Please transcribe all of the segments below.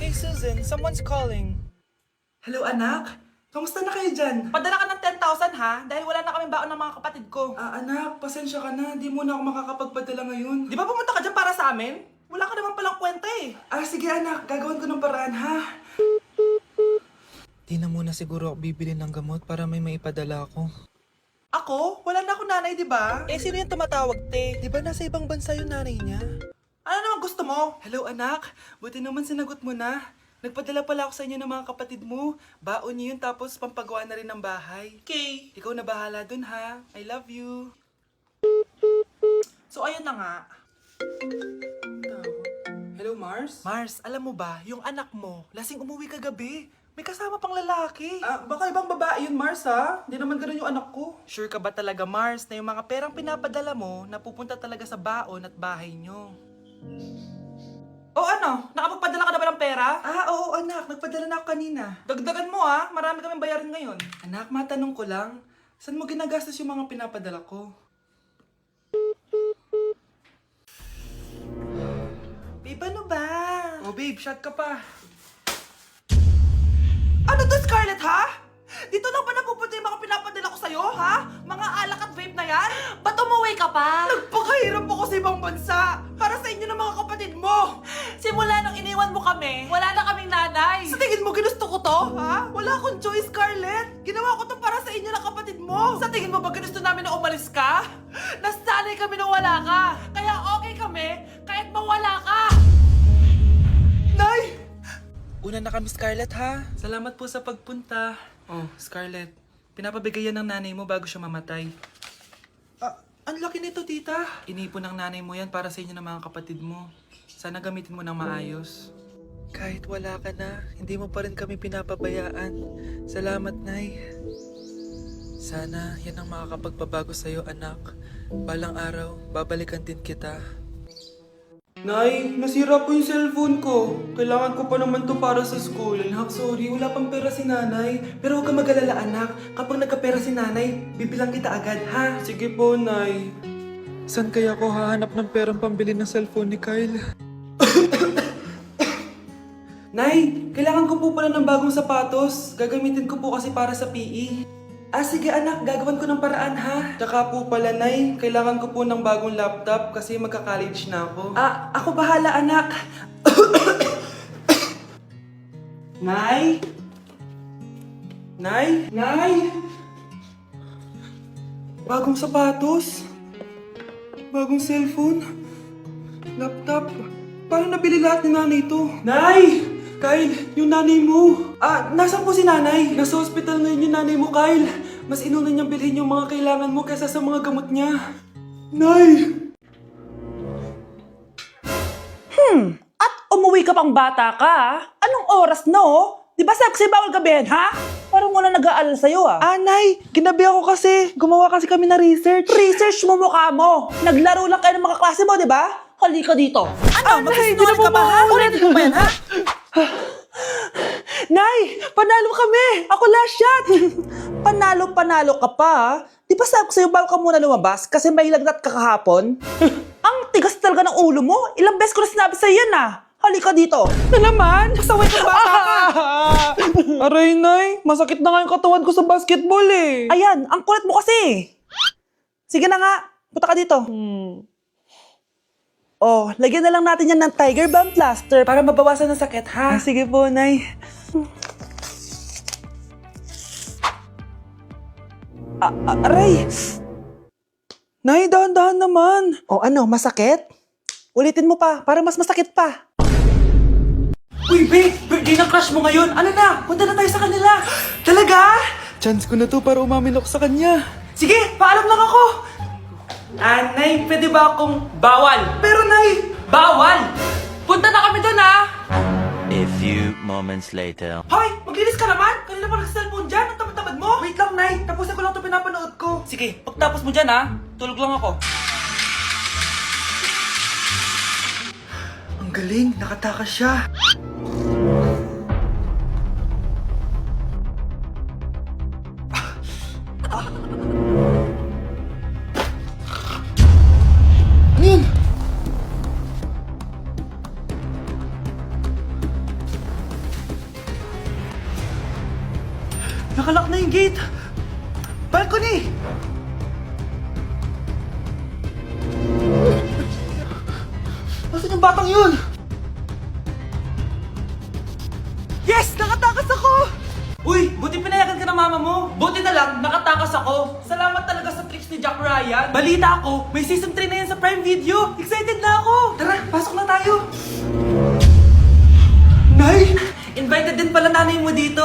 Hey Susan, someone's calling. Hello anak, kamusta na kayo dyan? Padala ka ng 10,000 ha, dahil wala na kaming baon ng mga kapatid ko. Anak, pasensya ka na, di mo na ako makakapagpadala ngayon. Di ba pumunta ka dyan para sa amin? Wala ka naman palang kwenta eh. Sige anak, gagawin ko ng paraan ha. Di na muna siguro ako bibili ng gamot para may maipadala ako. Ako? Wala na akong nanay, di ba? Eh, sino yung tumatawag, te? Di ba nasa ibang bansa yung nanay niya? Ano naman gusto mo? Hello anak, buti naman sinagot mo na. Nagpadala pala ako sa inyo ng mga kapatid mo. Baon niyo yun tapos pampagawa na rin ng bahay. Okay. Ikaw na bahala dun ha. I love you. So ayun na nga. Hello Mars? Mars, alam mo ba, yung anak mo, lasing umuwi kagabi. May kasama pang lalaki. Baka ibang babae yun Mars ha. Hindi naman ganun yung anak ko. Sure ka ba talaga, Mars, na yung mga perang pinapadala mo, napupunta talaga sa baon at bahay nyo? O ano? Nakapagpadala ka na ba ng pera? Oo anak, nagpadala na ako kanina. Dagdagan mo ha, marami kaming bayarin ngayon. Anak, matanong ko lang, saan mo ginagastos yung mga pinapadala ko? Babe, ano ba? Oh babe, shot ka pa. Ano to, Scarlett, ha? Dito lang ba napupunta yung mga pinapadala ko sa'yo, ha? Mga alak at vape na yan? Ba't umuwi ka pa? Nagpakahirap ako sa ibang bansa para sa inyo ng mga kapatid mo. Simula nung iniwan mo kami, wala na kaming nanay. Sa tingin mo ginusto ko to, ha? Wala akong choice, Scarlett. Ginawa ko to para sa inyo ng kapatid mo. Sa tingin mo ba ginusto namin na umalis ka? Nasanay kami na wala ka. Kaya okay kami kahit mawala ka. Nay! Una na kami, Scarlett, ha? Salamat po sa pagpunta. Oh, Scarlett, pinapabigay yan ng nanay mo bago siya mamatay. Ang laki nito, tita. Inipon ng nanay mo yan para sa inyo ng mga kapatid mo. Sana gamitin mo ng maayos. Kahit wala ka na, hindi mo pa rin kami pinapabayaan. Salamat, Nay. Sana yan ang makakapagpabago sa'yo, anak. Balang araw, babalikan din kita. Nay, nasira po yung cellphone ko. Kailangan ko pa naman to para sa school. Anak, sorry, wala pang pera si nanay. Pero huwag ka mag-alala, anak. Kapag nagkapera si nanay, bibilang kita agad, ha? Sige po, Nay. Saan kaya ako hahanap ng perang pambili ng cellphone ni Kyle? Nay, kailangan ko po pala ng bagong sapatos. Gagamitin ko po kasi para sa PE. Sige anak, gagawin ko ng paraan ha. Tsaka po pala Nay, kailangan ko po ng bagong laptop kasi magka-college na ako. Ako bahala anak. Nay? Nay? Nay? Bagong sapatos? Bagong cellphone? Laptop? Paano nabili lahat ni nanay ito? Nay! Kyle, yung nanay mo. Nasaan po si nanay? Nasa hospital ngayon yung nanay mo, Kyle. Mas inuna niyang bilhin yung mga kailangan mo kaysa sa mga gamot niya. Nay! At umuwi ka pang bata ka, ah? Anong oras no? Di ba sabi kasi bawal gabihin, ha? Parang wala nag-aalala sa'yo, ah. Nay! Ginabi ako kasi. Gumawa kasi kami na research. Research mo mukha mo. Naglaro lang kayo ng mga klase mo, di ba? Halika dito. Ano? Magsisinungaling ka ba, ha? Ulitin ko pa yan, ha? Nay! Panalo kami! Ako last shot! Panalo ka pa, ah. Di ba sabi ko sa'yo bago ka muna lumabas kasi may lagnat ka kahapon? Ang tigas talaga ng ulo mo. Ilang beses ko na sinabi sa'yo yan, ah. Halika dito. Ano naman? Pasaway kang bata ka. Aray, Nay! Masakit na nga yung katawan ko sa basketball eh. Ayan, ang kulit mo kasi. Sige na nga, punta ka dito. Oh, lagyan na lang natin yan ng Tiger Balm Plaster para mabawasan ng sakit, ha? Sige po, Nay. Aray! Nay, dahan-dahan naman. Oh, ano, masakit? Ulitin mo pa, para mas masakit pa. Uy, babe! Birthday ng crush mo ngayon! Ano na? Punta na tayo sa kanila! Talaga? Chance ko na to para umamin ako sa kanya. Sige, paalam lang ako! Nay, pwede ba akong bawal? Pero Nay, bawal! Punta na kami doon, ha? A few moments later. Hoy! Maglinis ka naman! Kanina pa nag-cellphone dyan! Ang tamad-tamad mo! Wait lang, Nay! Tapusin ko lang ito pinapanood ko. Sige, pagtapos mo dyan, ha? Tulog lang ako. Ang galing, nakatakas siya. Ano yun? Nakalock na yung gate! Balcony! Nasaan yung batang yun? Yes! Nakatakas ako! Uy, buti pinayagan ka ng mama mo. Buti na lang, nakatakas ako. Salamat talaga sa tricks ni Jack Ryan. Balita ako, may season 3 na yan sa Prime Video. Excited na ako. Tara, pasok na tayo. Nay! Invited din pala nanay mo dito.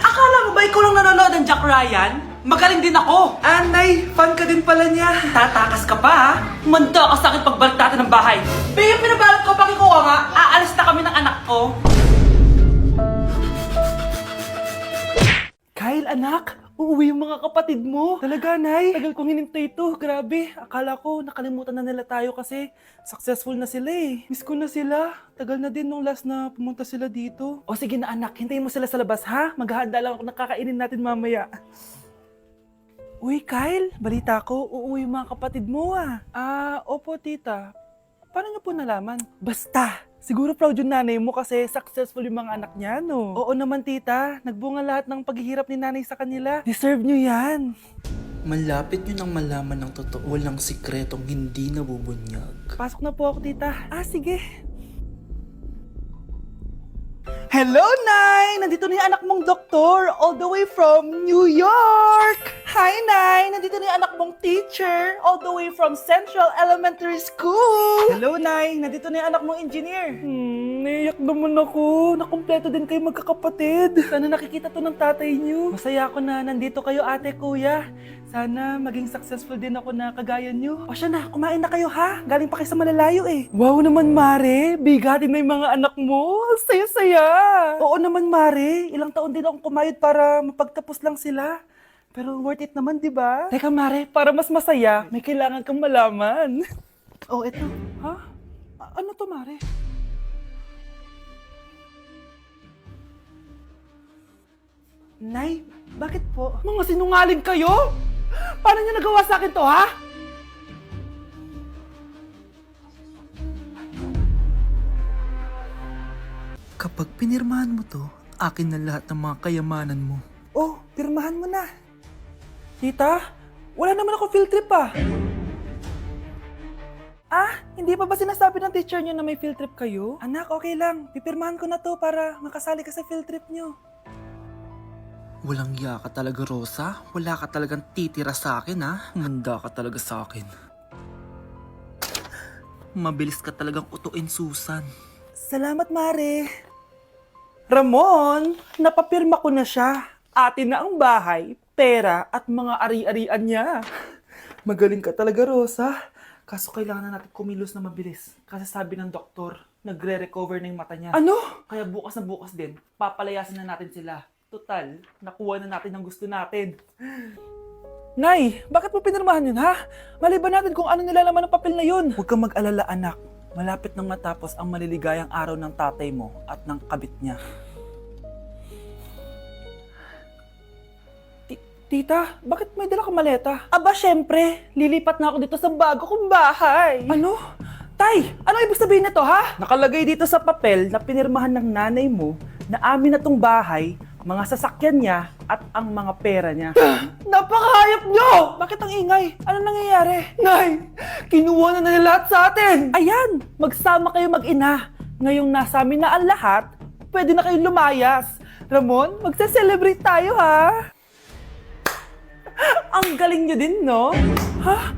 Akala mo ba ikaw lang nanonood ng Jack Ryan? Magaling din ako. Nay, fan ka din pala niya. Tatakas ka pa ha? Manda ka sa akin pagbalik natin ng bahay. Pero pinabalot ko, pakikuha nga. Aalis na kami ng anak ko. Kyle, anak, uuwi yung mga kapatid mo. Talaga, Nay? Tagal kong hinintay ito. Grabe, akala ko nakalimutan na nila tayo kasi successful na sila eh. Miss ko na sila. Tagal na din nung last na pumunta sila dito. O sige na anak, hintayin mo sila sa labas ha? Maghahanda lang ako ng kakainin natin mamaya. Uy, Kyle, balita ko, uuwi yung mga kapatid mo ah. Opo tita. Paano niyo po nalaman? Basta! Siguro proud yung nanay mo kasi successful yung mga anak niya, no? Oo naman, tita. Nagbunga lahat ng paghihirap ni nanay sa kanila. Deserve nyo yan. Malapit nyo nang malaman ng totoo, walang sikretong hindi nabubunyag. Pasok na po ako, tita. Sige. Hello, Nay! Nandito na yung anak mong doktor all the way from New York! Hi, Nay! Nandito na yung anak mong teacher all the way from Central Elementary School! Hello, Nay! Nandito na yung anak mong engineer! Naiyak naman ako. Nakumpleto din kayo magkakapatid. Sana nakikita to ng tatay niyo. Masaya ako na nandito kayo, ate, kuya. Sana maging successful din ako na kagaya niyo. O siya na, kumain na kayo ha? Galing pa kayo sa malalayo eh. Wow naman, Mare. Bigatin na yung mga anak mo. Saya-saya. Oo naman, Mare. Ilang taon din akong kumayod para mapagtapos lang sila. Pero worth it naman, di ba? Teka, Mare, para mas masaya, may kailangan kang malaman. Oh, eto. Ha? Ano to, Mare? Nay, bakit po? Mga sinungaling kayo? Paano niyo nagawa sa akin to, ha? Kapag pinirmahan mo to, akin na lahat ng mga kayamanan mo. Oh, pirmahan mo na. Tita, wala naman ako field trip ah. Hindi pa ba sinasabi ng teacher niyo na may field trip kayo? Anak, okay lang. Pipirmahan ko na to para makasali ka sa field trip niyo. Walang iya ka talaga, Rosa. Wala ka talagang titira sa akin, ha? Manda ka talaga sa akin. Mabilis ka talagang utuin, Susan. Salamat, Mare. Ramon, napapirma ko na siya. Atin na ang bahay, pera at mga ari-arian niya. Magaling ka talaga, Rosa. Kaso kailangan na natin kumilos na mabilis. Kasi sabi ng doktor, nagre-recover na yung mata niya. Ano? Kaya bukas na bukas din, papalayasin na natin sila. Total, nakuha na natin ang gusto natin. Nay, bakit mo pinirmahan yun, ha? Maliban natin kung ano nilalaman ng papel na yun. Huwag kang mag-alala, anak. Malapit nang matapos ang maliligayang araw ng tatay mo at ng kabit niya. Tita, bakit may dala kang maleta? Aba, syempre. Lilipat na ako dito sa bago kong bahay. Ano? Tay, ano ibig sabihin nito, ha? Nakalagay dito sa papel na pinirmahan ng nanay mo na amin na tong bahay, mga sasakyan niya at ang mga pera niya. Napakahayop nyo! Bakit ang ingay? Ano nangyayari? Nay, kinuha na nila lahat sa atin! Ayan, magsama kayo mag-ina. Ngayong nasa amin na ang lahat, pwede na kayong lumayas. Ramon, magse-celebrate tayo ha! Ang galing nyo din, no? Ha?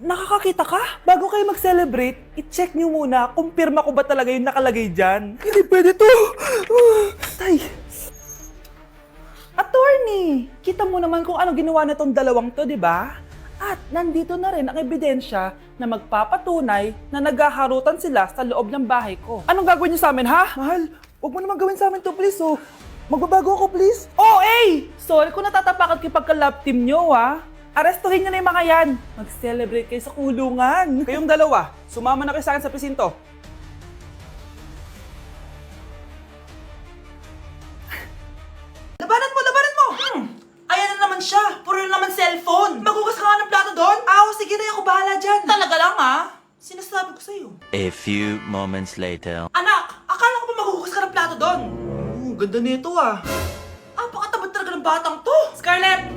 Nakakakita ka? Bago kayo mag-celebrate, i-check nyo muna kung pirma ko ba talaga yung nakalagay dyan. Hindi pwede to! Tay! Attorney! Kita mo naman kung ano ginawa na tong dalawang to, di ba? At nandito na rin ang ebidensya na magpapatunay na naghaharutan sila sa loob ng bahay ko. Anong gagawin niyo sa amin, ha? Mahal, huwag mo naman gawin sa amin to, please, oh. Magbabago ako, please. Oh, sorry kung natatapakan kayo pagka-love team nyo, ha? Arestuhin nyo na yung mga yan. Mag-celebrate kayo sa kulungan. Kayong dalawa, sumama na kayo sa akin sa presinto. Labanan mo! Ayan na naman siya. Puro na naman cellphone. Magugas ka nga ng plato doon? Sige na, ako bahala dyan. Talaga lang, ha? Sinasabi ko sa'yo. A few moments later. Anak, akala ko ba magugas ka ng plato doon? Ganda nito, ah. Pakatawad talaga ng ng batang to. Scarlett,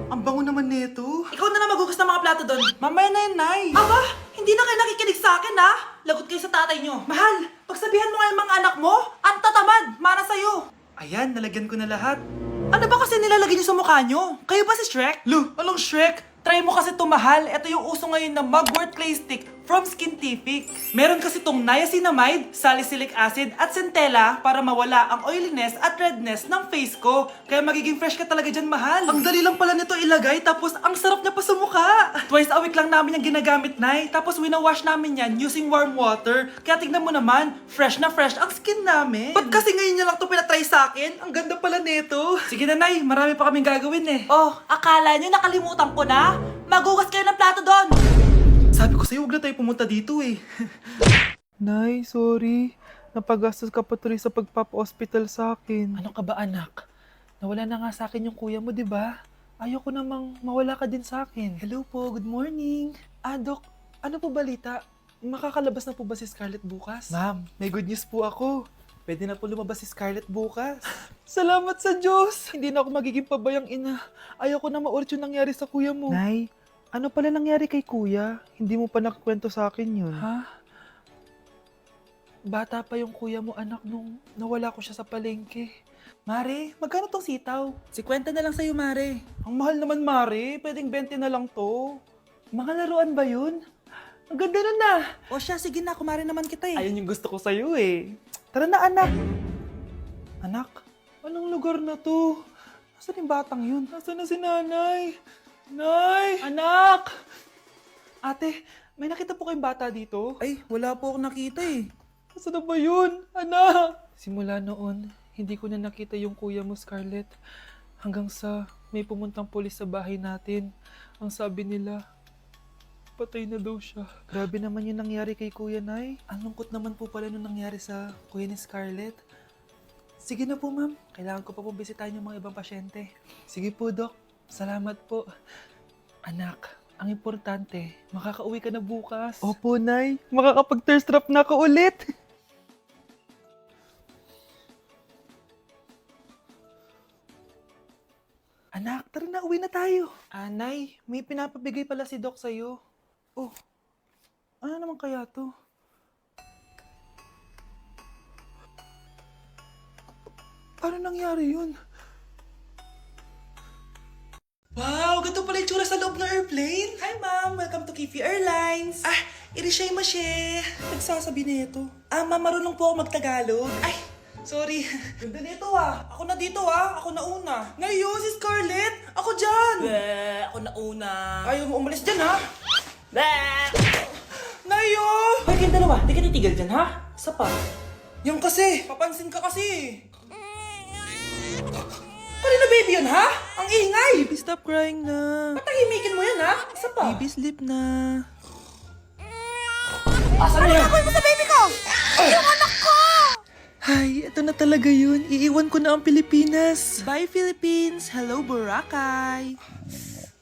Ang bango naman nito. ikaw na lang maghugas ng mga plato doon. Mamaya na yun, Nay. Aba, hindi na kayo nakikinig sa akin ha. Lagot kayo sa tatay nyo. Mahal, pagsabihan mo nga yung mga anak mo, ang tatamad, mana sa'yo. Ayan, nalagyan ko na lahat. Ano ba kasi nilalagay niyo sa mukha nyo? Kayo ba si Shrek? Lu, anong Shrek? Try mo kasi to, mahal. Ito yung uso ngayon na mugwort clay stick from Skintific. Meron kasi tong niacinamide, salicylic acid, at centella para mawala ang oiliness at redness ng face ko. Kaya magiging fresh ka talaga dyan, mahal. Ang dali lang pala nito ilagay, tapos ang sarap niya pa sa mukha. Twice a week lang namin yung ginagamit, Nay. Tapos winawash namin yan using warm water. Kaya tignan mo naman, fresh na fresh ang skin namin. Ba't kasi ngayon niya lang to pinatry sa akin? Ang ganda pala nito. Sige na, Nay. Marami pa kaming gagawin eh. Oh, akala nyo nakalimutan ko na? Maghugas kayo ng plato doon. Sabi ko sa'yo, huwag na tayo pumunta dito eh. Nay, sorry. Napagastos ka pa tuloy sa pagpapa-hospital sa akin. Ano ka ba anak? Nawala na nga sa akin yung kuya mo, di ba? Ayoko namang mawala ka din sa akin. Hello po, good morning. Dok, ano po balita? Makakalabas na po ba si Scarlett bukas? Ma'am, may good news po ako. Pwede na po lumabas si Scarlett bukas. Salamat sa Diyos! Hindi na ako magiging pabayang ina. Ayoko na maulit yung nangyari sa kuya mo. Nay, ano pala nangyari kay kuya? Hindi mo pa nakakwento sa akin yun. Ha? Bata pa yung kuya mo anak nung nawala ko siya sa palengke. Mare, magkano tong sitaw? 50 na lang sa'yo, Mare. Ang mahal naman, Mare. Pwedeng 20 na lang to. Mga laruan ba yun? Ang ganda nun na. O siya, sige na, kumari naman kita eh. Ayun yung gusto ko sa'yo eh. Tara na, anak. Anak, anong lugar na to? Nasaan yung batang yun? Nasaan na si nanay? Nay! Anak! Ate, may nakita po kayong bata dito? Ay, wala po akong nakita eh. Nasaan na ba yun? Anak! Simula noon, hindi ko na nakita yung kuya mo, Scarlett. Hanggang sa may pumuntang pulis sa bahay natin. Ang sabi nila, patay na daw siya. Grabe naman yung nangyari kay Kuya Nay. Ang lungkot naman po pala nung nangyari sa kuya ni Scarlett. Sige na po, ma'am. Kailangan ko pa po bisitahin yung mga ibang pasyente. Sige po, Dok. Salamat po. Anak, ang importante, makakauwi ka na bukas. Opo, Nay. Makakapag-thirst trap na ako ulit. Anak, tara na, uwi na tayo. Nay, may pinapabigay pala si Doc sa'yo. Oh, ano naman kaya to? Paano nangyari yun? Wow, ganito pala yung tsura sa loob ng airplane. Hi ma'am, welcome to Kifi Airlines. Irishay masye. Nagsasabi nito. Ma'am, marunong po ako magtagalog. Ay, Sorry. ganda nito ah. Ako na dito ah. Ako na una. Ngayon, si Scarlett. Ako dyan. Ako na una. Ayaw mo umalis dyan, ha? Nayo! Hoy, kayong dalawa, di ka titigil dyan ha? Isa pa. Yung kasi. Papansin ka kasi. Kanina baby yun ha? Ang ingay! Baby, stop crying na. Patahimikin mo yan ha? Isa pa. Baby, sleep na. Asan na yan? Mo sa baby ko! Yung anak ko! Ay, ito na talaga yun. Iiwan ko na ang Pilipinas. Bye Philippines! Hello Boracay!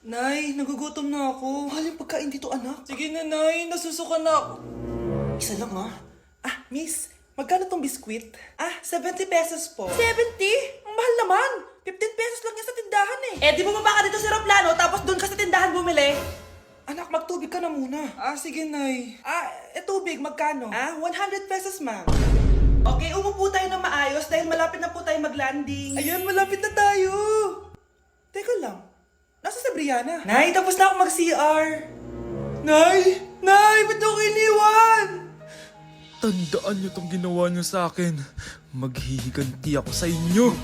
Nay, nagugutom na ako. Mahal yung pagkain dito anak. Sige na, Nay. Nasusuka na ako. Isa lang ha? Miss, magkano tong biskwit? 70 pesos po. 70? Ang mahal naman. 15 pesos lang yan sa tindahan eh. Eh di bumaba ka dito sa aeroplano tapos doon ka sa tindahan bumili. Anak, magtubig ka na muna. Sige, Nay. Tubig, magkano? 100 pesos ma'am. Okay, umupo tayo ng maayos dahil malapit na po tayo mag-landing. Ayun, malapit na tayo. Teka lang. Nasa si Brianna? Nay, tapos na ako mag-CR. Nay! Nay! Ba't ako iniwan? Tandaan niyo tong ginawa niyo sa akin. Maghihiganti ako sa inyo.